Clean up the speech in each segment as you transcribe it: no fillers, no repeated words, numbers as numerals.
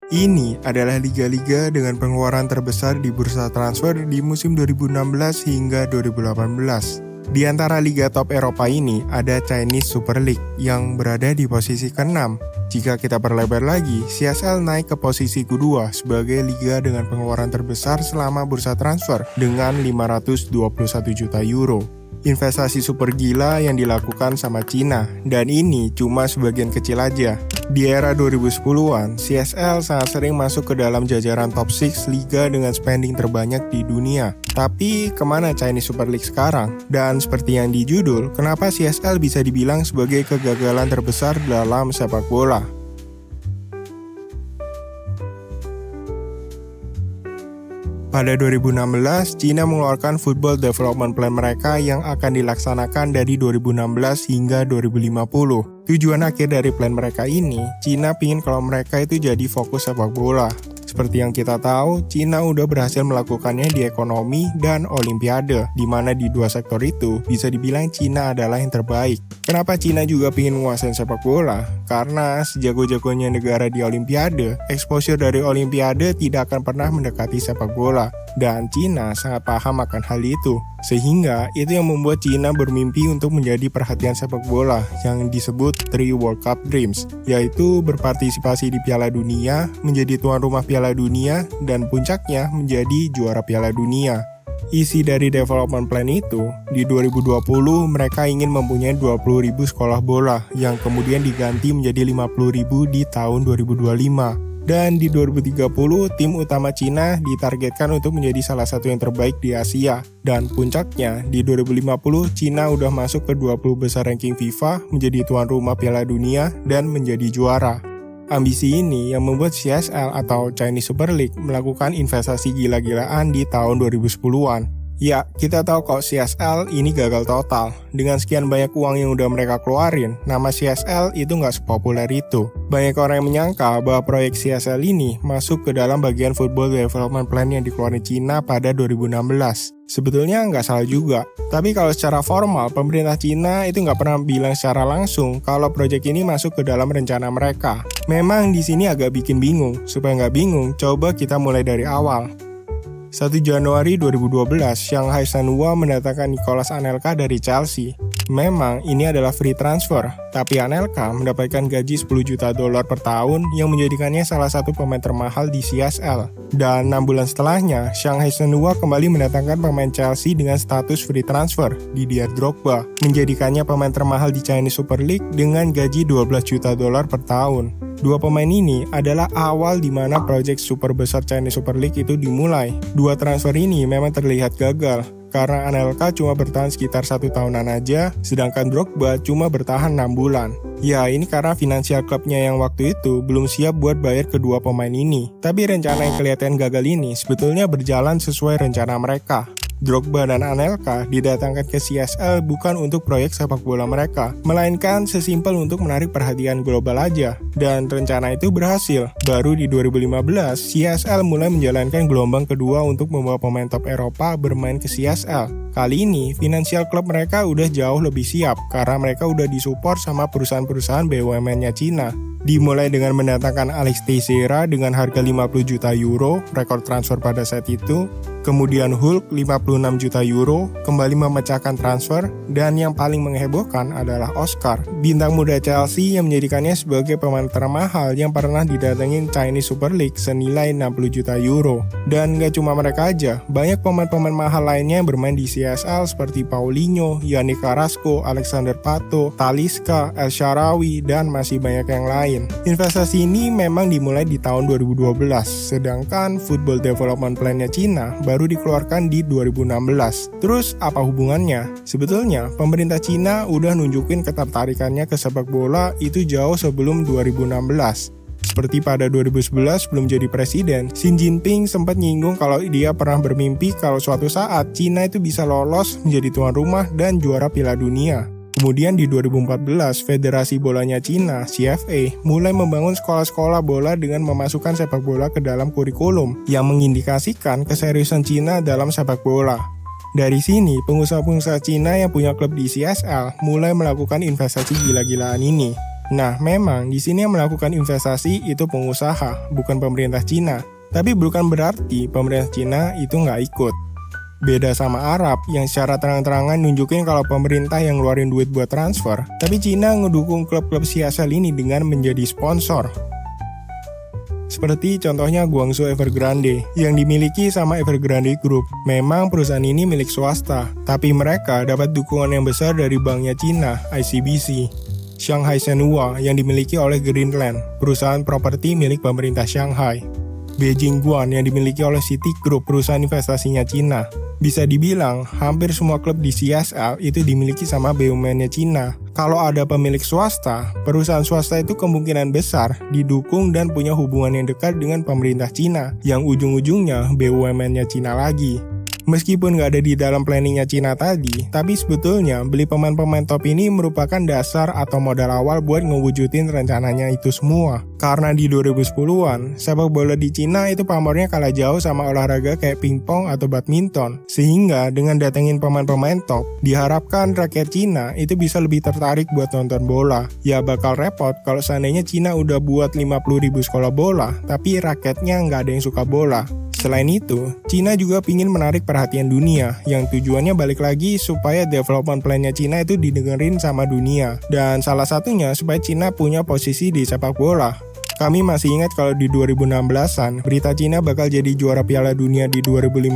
Ini adalah liga-liga dengan pengeluaran terbesar di bursa transfer di musim 2016 hingga 2018. Di antara liga top Eropa ini ada Chinese Super League yang berada di posisi ke-6. Jika kita perlebar lagi, CSL naik ke posisi kedua sebagai liga dengan pengeluaran terbesar selama bursa transfer dengan 521 juta euro. Investasi super gila yang dilakukan sama Cina, dan ini cuma sebagian kecil aja. Di era 2010-an, CSL sangat sering masuk ke dalam jajaran top 6 liga dengan spending terbanyak di dunia. Tapi kemana Chinese Super League sekarang? Dan seperti yang di judul, kenapa CSL bisa dibilang sebagai kegagalan terbesar dalam sepak bola? Pada 2016, Cina mengeluarkan Football Development Plan mereka yang akan dilaksanakan dari 2016 hingga 2050. Tujuan akhir dari plan mereka ini, Cina pingin kalau mereka itu jadi fokus sepak bola. Seperti yang kita tahu, Cina udah berhasil melakukannya di ekonomi dan olimpiade, di mana di dua sektor itu bisa dibilang Cina adalah yang terbaik. Kenapa Cina juga ingin menguasai sepak bola? Karena sejago-jagonya negara di olimpiade, exposure dari olimpiade tidak akan pernah mendekati sepak bola. Dan Cina sangat paham akan hal itu. Sehingga itu yang membuat Cina bermimpi untuk menjadi perhatian sepak bola yang disebut Three World Cup Dreams, yaitu berpartisipasi di Piala Dunia, menjadi tuan rumah Piala Dunia, dan puncaknya menjadi juara Piala Dunia. Isi dari development plan itu, di 2020 mereka ingin mempunyai 20.000 sekolah bola yang kemudian diganti menjadi 50.000 di tahun 2025. Dan di 2030, tim utama Cina ditargetkan untuk menjadi salah satu yang terbaik di Asia. Dan puncaknya, di 2050, Cina udah masuk ke 20 besar ranking FIFA, menjadi tuan rumah Piala Dunia, dan menjadi juara. Ambisi ini yang membuat CSL atau Chinese Super League melakukan investasi gila-gilaan di tahun 2010-an. Ya, kita tahu kok CSL ini gagal total. Dengan sekian banyak uang yang udah mereka keluarin, nama CSL itu nggak sepopuler itu. Banyak orang yang menyangka bahwa proyek CSL ini masuk ke dalam bagian Football Development Plan yang dikeluarin Cina pada 2016. Sebetulnya nggak salah juga. Tapi kalau secara formal, pemerintah Cina itu nggak pernah bilang secara langsung kalau proyek ini masuk ke dalam rencana mereka. Memang di sini agak bikin bingung. Supaya nggak bingung, coba kita mulai dari awal. 1 Januari 2012, Shanghai Shenhua mendatangkan Nicolas Anelka dari Chelsea. Memang ini adalah free transfer, tapi Anelka mendapatkan gaji 10 juta dolar per tahun yang menjadikannya salah satu pemain termahal di CSL. Dan 6 bulan setelahnya, Shanghai Shenhua kembali mendatangkan pemain Chelsea dengan status free transfer, Didier Drogba, menjadikannya pemain termahal di Chinese Super League dengan gaji 12 juta dolar per tahun. Dua pemain ini adalah awal di mana proyek super besar Chinese Super League itu dimulai. Dua transfer ini memang terlihat gagal, karena Anelka cuma bertahan sekitar 1 tahunan aja, sedangkan Drogba cuma bertahan 6 bulan. Ya, ini karena finansial klubnya yang waktu itu belum siap buat bayar kedua pemain ini. Tapi rencana yang kelihatan gagal ini sebetulnya berjalan sesuai rencana mereka. Drogba dan Anelka didatangkan ke CSL bukan untuk proyek sepak bola mereka, melainkan sesimpel untuk menarik perhatian global aja. Dan rencana itu berhasil. Baru di 2015, CSL mulai menjalankan gelombang kedua untuk membawa pemain top Eropa bermain ke CSL. Kali ini, finansial klub mereka udah jauh lebih siap, karena mereka udah disupport sama perusahaan-perusahaan BUMN-nya Cina. Dimulai dengan mendatangkan Alex Teixeira dengan harga 50 juta euro, rekor transfer pada saat itu. Kemudian Hulk 56 juta euro, kembali memecahkan transfer. Dan yang paling menghebohkan adalah Oscar, bintang muda Chelsea yang menjadikannya sebagai pemain termahal yang pernah didatengin Chinese Super League senilai 60 juta euro. Dan gak cuma mereka aja, banyak pemain-pemain mahal lainnya yang bermain di CSL seperti Paulinho, Yannick Carrasco, Alexander Pato, Talisca, El Shaarawy, dan masih banyak yang lain. Investasi ini memang dimulai di tahun 2012, sedangkan Football Development Plan-nya Cina baru dikeluarkan di 2016. Terus apa hubungannya? Sebetulnya pemerintah Cina udah nunjukin ketertarikannya ke sepak bola itu jauh sebelum 2016. Seperti pada 2011 sebelum jadi presiden, Xi Jinping sempat nyinggung kalau dia pernah bermimpi kalau suatu saat Cina itu bisa lolos menjadi tuan rumah dan juara Piala Dunia. Kemudian di 2014, Federasi Bolanya Cina, CFA, mulai membangun sekolah-sekolah bola dengan memasukkan sepak bola ke dalam kurikulum yang mengindikasikan keseriusan Cina dalam sepak bola. Dari sini, pengusaha-pengusaha Cina yang punya klub di CSL mulai melakukan investasi gila-gilaan ini. Nah, memang di sini yang melakukan investasi itu pengusaha, bukan pemerintah Cina. Tapi bukan berarti pemerintah Cina itu nggak ikut. Beda sama Arab yang secara terang-terangan nunjukin kalau pemerintah yang ngeluarin duit buat transfer, tapi Cina ngedukung klub-klub CSL ini dengan menjadi sponsor. Seperti contohnya Guangzhou Evergrande yang dimiliki sama Evergrande Group. Memang perusahaan ini milik swasta, tapi mereka dapat dukungan yang besar dari banknya Cina, ICBC. Shanghai Shenhua yang dimiliki oleh Greenland, perusahaan properti milik pemerintah Shanghai. Beijing Guan yang dimiliki oleh Citigroup, perusahaan investasinya Cina. Bisa dibilang, hampir semua klub di CSL itu dimiliki sama BUMN-nya Cina. Kalau ada pemilik swasta, perusahaan swasta itu kemungkinan besar didukung dan punya hubungan yang dekat dengan pemerintah Cina, yang ujung-ujungnya BUMN-nya Cina lagi. Meskipun nggak ada di dalam planningnya Cina tadi, tapi sebetulnya beli pemain-pemain top ini merupakan dasar atau modal awal buat ngewujudin rencananya itu semua. Karena di 2010-an, sepak bola di Cina itu pamornya kalah jauh sama olahraga kayak pingpong atau badminton. Sehingga dengan datengin pemain-pemain top, diharapkan rakyat Cina itu bisa lebih tertarik buat nonton bola. Ya bakal repot kalau seandainya Cina udah buat 50.000 sekolah bola, tapi rakyatnya nggak ada yang suka bola. Selain itu, Cina juga ingin menarik perhatian dunia, yang tujuannya balik lagi supaya development plan-nya Cina itu didengerin sama dunia. Dan salah satunya supaya Cina punya posisi di sepak bola. Kami masih ingat kalau di 2016-an, berita Cina bakal jadi juara Piala Dunia di 2050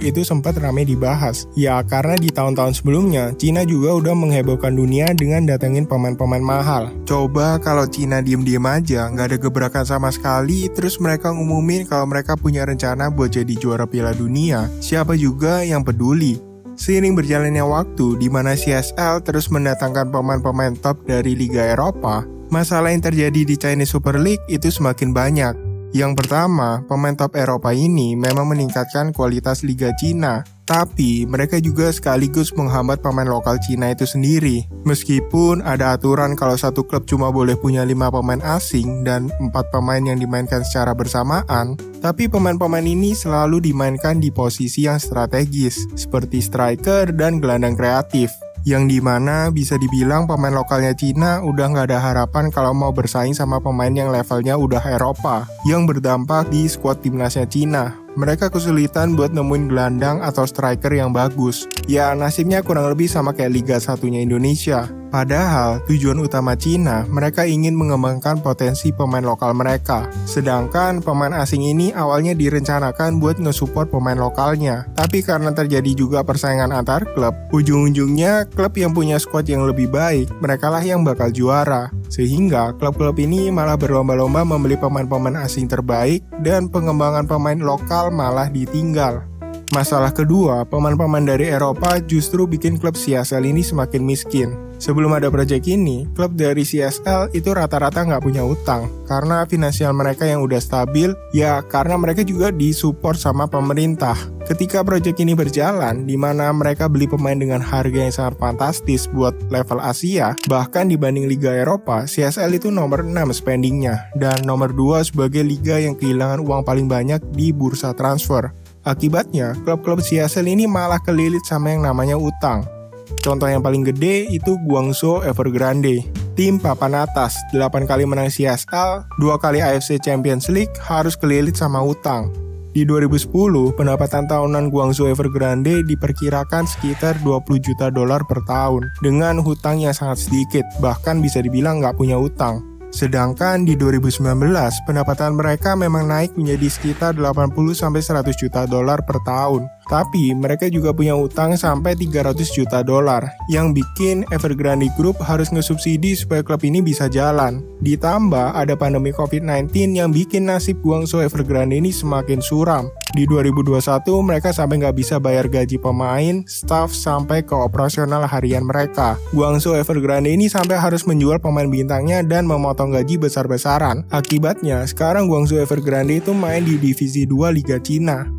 itu sempat ramai dibahas. Ya, karena di tahun-tahun sebelumnya, Cina juga udah menghebohkan dunia dengan datengin pemain-pemain mahal. Coba kalau Cina diem-diem aja, nggak ada gebrakan sama sekali, terus mereka ngumumin kalau mereka punya rencana buat jadi juara Piala Dunia, siapa juga yang peduli? Seiring berjalannya waktu, di mana CSL terus mendatangkan pemain-pemain top dari Liga Eropa, masalah yang terjadi di Chinese Super League itu semakin banyak. Yang pertama, pemain top Eropa ini memang meningkatkan kualitas Liga Cina, tapi mereka juga sekaligus menghambat pemain lokal Cina itu sendiri. Meskipun ada aturan kalau satu klub cuma boleh punya 5 pemain asing dan 4 pemain yang dimainkan secara bersamaan, tapi pemain-pemain ini selalu dimainkan di posisi yang strategis, seperti striker dan gelandang kreatif. Yang dimana bisa dibilang pemain lokalnya Cina udah nggak ada harapan kalau mau bersaing sama pemain yang levelnya udah Eropa, yang berdampak di skuad timnasnya Cina. Mereka kesulitan buat nemuin gelandang atau striker yang bagus. Ya nasibnya kurang lebih sama kayak Liga 1-nya Indonesia. Padahal tujuan utama Cina, mereka ingin mengembangkan potensi pemain lokal mereka. Sedangkan pemain asing ini awalnya direncanakan buat nge-support pemain lokalnya. Tapi karena terjadi juga persaingan antar klub, ujung-ujungnya klub yang punya skuad yang lebih baik, merekalah yang bakal juara. Sehingga klub-klub ini malah berlomba-lomba membeli pemain-pemain asing terbaik dan pengembangan pemain lokal malah ditinggal. Masalah kedua, pemain-pemain dari Eropa justru bikin klub CSL ini semakin miskin. Sebelum ada proyek ini, klub dari CSL itu rata-rata nggak punya utang. Karena finansial mereka yang udah stabil, ya karena mereka juga disupport sama pemerintah. Ketika proyek ini berjalan, di mana mereka beli pemain dengan harga yang sangat fantastis buat level Asia, bahkan dibanding Liga Eropa, CSL itu nomor 6 spendingnya, dan nomor 2 sebagai liga yang kehilangan uang paling banyak di bursa transfer. Akibatnya, klub-klub CSL ini malah kelilit sama yang namanya utang. Contoh yang paling gede itu Guangzhou Evergrande. Tim papan atas, 8 kali menang CSL, 2 kali AFC Champions League, harus kelilit sama utang. Di 2010, pendapatan tahunan Guangzhou Evergrande diperkirakan sekitar $20 juta per tahun, dengan hutang yang sangat sedikit, bahkan bisa dibilang nggak punya utang. Sedangkan di 2019, pendapatan mereka memang naik menjadi sekitar $80-100 juta per tahun. Tapi mereka juga punya utang sampai $300 juta, yang bikin Evergrande Group harus ngesubsidi supaya klub ini bisa jalan. Ditambah ada pandemi COVID-19 yang bikin nasib Guangzhou Evergrande ini semakin suram. Di 2021 mereka sampai nggak bisa bayar gaji pemain, staff, sampai ke operasional harian mereka. Guangzhou Evergrande ini sampai harus menjual pemain bintangnya dan memotong gaji besar-besaran. Akibatnya sekarang Guangzhou Evergrande itu main di divisi 2 Liga Cina.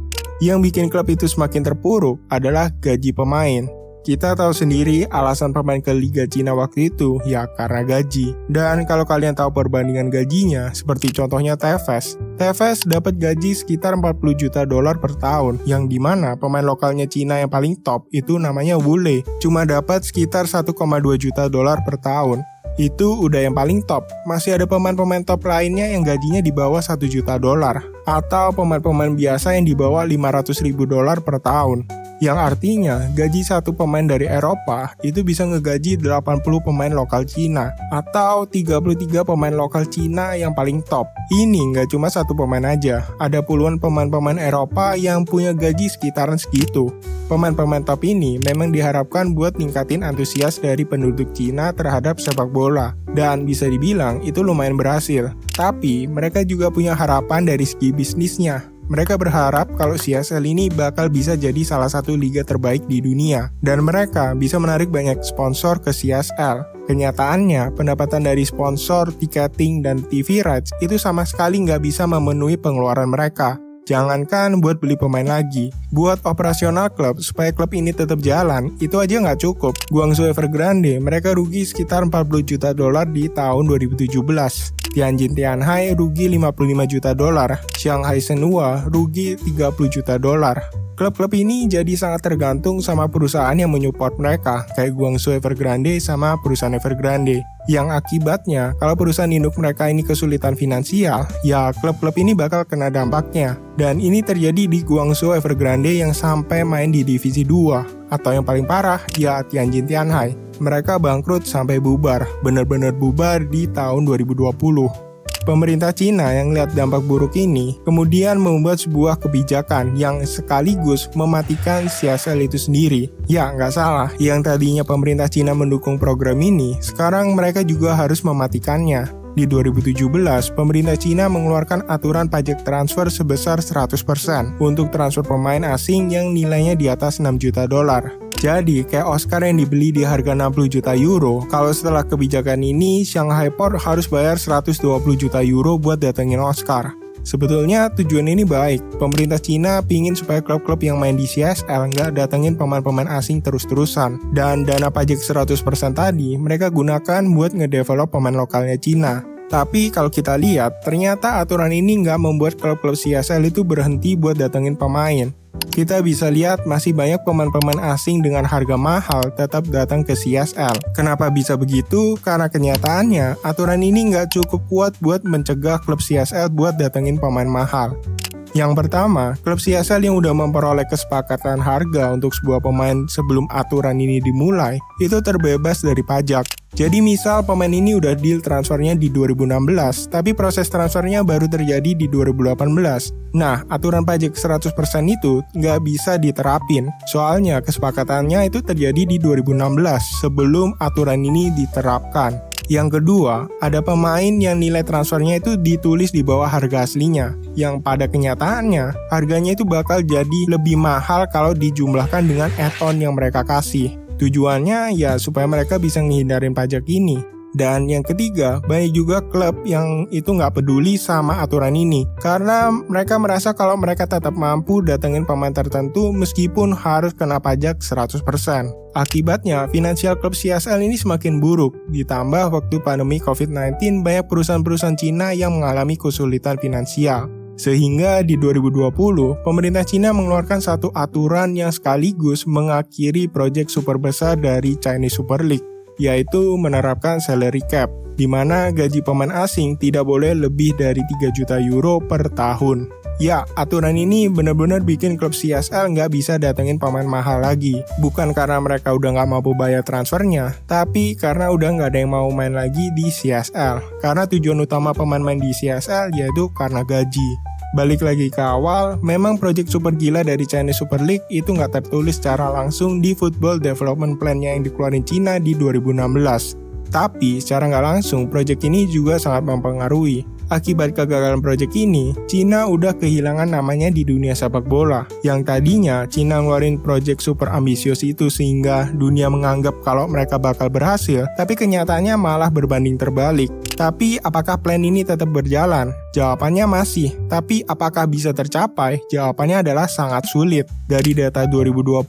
Yang bikin klub itu semakin terpuruk adalah gaji pemain. Kita tahu sendiri alasan pemain ke Liga Cina waktu itu, ya karena gaji. Dan kalau kalian tahu perbandingan gajinya, seperti contohnya Tevez. Tevez dapat gaji sekitar $40 juta per tahun, yang dimana pemain lokalnya Cina yang paling top itu namanya Wule, cuma dapat sekitar $1,2 juta per tahun. Itu udah yang paling top. Masih ada pemain-pemain top lainnya yang gajinya di bawah $1 juta, atau pemain-pemain biasa yang di bawah $500.000 per tahun. Yang artinya, gaji satu pemain dari Eropa itu bisa ngegaji 80 pemain lokal Cina, atau 33 pemain lokal Cina yang paling top. Ini nggak cuma satu pemain aja, ada puluhan pemain-pemain Eropa yang punya gaji sekitaran segitu. Pemain-pemain top ini memang diharapkan buat ningkatin antusias dari penduduk Cina terhadap sepak bola, dan bisa dibilang itu lumayan berhasil. Tapi, mereka juga punya harapan dari segi bisnisnya. Mereka berharap kalau CSL ini bakal bisa jadi salah satu liga terbaik di dunia, dan mereka bisa menarik banyak sponsor ke CSL. Kenyataannya, pendapatan dari sponsor, tiketing, dan TV rights itu sama sekali nggak bisa memenuhi pengeluaran mereka. Jangankan buat beli pemain lagi, buat operasional klub supaya klub ini tetap jalan, itu aja nggak cukup. Guangzhou Evergrande, mereka rugi sekitar $40 juta di tahun 2017. Tianjin Tianhai rugi $55 juta, Shanghai Shenhua rugi $30 juta. Klub-klub ini jadi sangat tergantung sama perusahaan yang menyupport mereka, kayak Guangzhou Evergrande sama perusahaan Evergrande. Yang akibatnya, kalau perusahaan induk mereka ini kesulitan finansial, ya klub-klub ini bakal kena dampaknya. Dan ini terjadi di Guangzhou Evergrande yang sampai main di divisi 2. Atau yang paling parah, ya Tianjin Tianhai. Mereka bangkrut sampai bubar, benar-benar bubar di tahun 2020. Pemerintah Cina yang lihat dampak buruk ini kemudian membuat sebuah kebijakan yang sekaligus mematikan CSL itu sendiri. Ya, nggak salah, yang tadinya pemerintah Cina mendukung program ini, sekarang mereka juga harus mematikannya. Di 2017, pemerintah Cina mengeluarkan aturan pajak transfer sebesar 100% untuk transfer pemain asing yang nilainya di atas $6 juta. Jadi, kayak Oscar yang dibeli di harga 60 juta euro, kalau setelah kebijakan ini, Shanghai Port harus bayar 120 juta euro buat datengin Oscar. Sebetulnya tujuan ini baik, pemerintah Cina pingin supaya klub-klub yang main di CSL nggak datengin pemain-pemain asing terus-terusan. Dan dana pajak 100% tadi, mereka gunakan buat ngedevelop pemain lokalnya Cina. Tapi kalau kita lihat, ternyata aturan ini nggak membuat klub-klub CSL itu berhenti buat datengin pemain. Kita bisa lihat masih banyak pemain-pemain asing dengan harga mahal tetap datang ke CSL. Kenapa bisa begitu? Karena kenyataannya, aturan ini nggak cukup kuat buat mencegah klub CSL buat datengin pemain mahal. Yang pertama, klub CSL yang udah memperoleh kesepakatan harga untuk sebuah pemain sebelum aturan ini dimulai, itu terbebas dari pajak. Jadi misal pemain ini udah deal transfernya di 2016, tapi proses transfernya baru terjadi di 2018. Nah, aturan pajak 100% itu nggak bisa diterapin, soalnya kesepakatannya itu terjadi di 2016 sebelum aturan ini diterapkan. Yang kedua, ada pemain yang nilai transfernya itu ditulis di bawah harga aslinya, yang pada kenyataannya harganya itu bakal jadi lebih mahal kalau dijumlahkan dengan add-on yang mereka kasih. Tujuannya ya supaya mereka bisa ngehindarin pajak ini. Dan yang ketiga, banyak juga klub yang itu nggak peduli sama aturan ini, karena mereka merasa kalau mereka tetap mampu datengin pemain tertentu meskipun harus kena pajak 100%. Akibatnya, finansial klub CSL ini semakin buruk, ditambah waktu pandemi COVID-19 banyak perusahaan-perusahaan Cina yang mengalami kesulitan finansial. Sehingga di 2020, pemerintah Cina mengeluarkan satu aturan yang sekaligus mengakhiri proyek super besar dari Chinese Super League, yaitu menerapkan salary cap, di mana gaji pemain asing tidak boleh lebih dari 3 juta euro per tahun. Ya, aturan ini benar-benar bikin klub CSL nggak bisa datengin pemain mahal lagi. Bukan karena mereka udah nggak mampu bayar transfernya, tapi karena udah nggak ada yang mau main lagi di CSL. Karena tujuan utama pemain main di CSL yaitu karena gaji. Balik lagi ke awal, memang proyek super gila dari Chinese Super League itu nggak tertulis secara langsung di Football Development Plan-nya yang dikeluarin Cina di 2016. Tapi, secara nggak langsung, proyek ini juga sangat mempengaruhi. Akibat kegagalan proyek ini, Cina udah kehilangan namanya di dunia sepak bola. Yang tadinya, Cina ngeluarin proyek super ambisius itu sehingga dunia menganggap kalau mereka bakal berhasil, tapi kenyataannya malah berbanding terbalik. Tapi, apakah plan ini tetap berjalan? Jawabannya masih, tapi apakah bisa tercapai? Jawabannya adalah sangat sulit. Dari data 2020,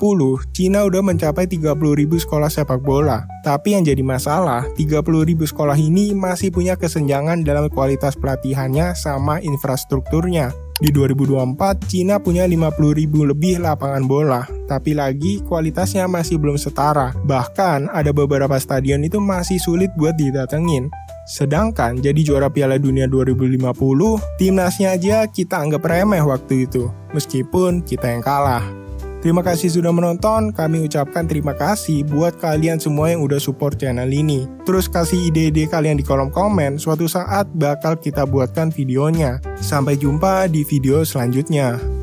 Cina udah mencapai 30.000 sekolah sepak bola. Tapi yang jadi masalah, 30.000 sekolah ini masih punya kesenjangan dalam kualitas pelatihannya sama infrastrukturnya. Di 2024, Cina punya 50.000 lebih lapangan bola, tapi lagi kualitasnya masih belum setara. Bahkan ada beberapa stadion itu masih sulit buat didatengin. Sedangkan jadi juara Piala Dunia 2050, timnasnya aja kita anggap remeh waktu itu, meskipun kita yang kalah. Terima kasih sudah menonton, kami ucapkan terima kasih buat kalian semua yang udah support channel ini. Terus kasih ide-ide kalian di kolom komen, suatu saat bakal kita buatkan videonya. Sampai jumpa di video selanjutnya.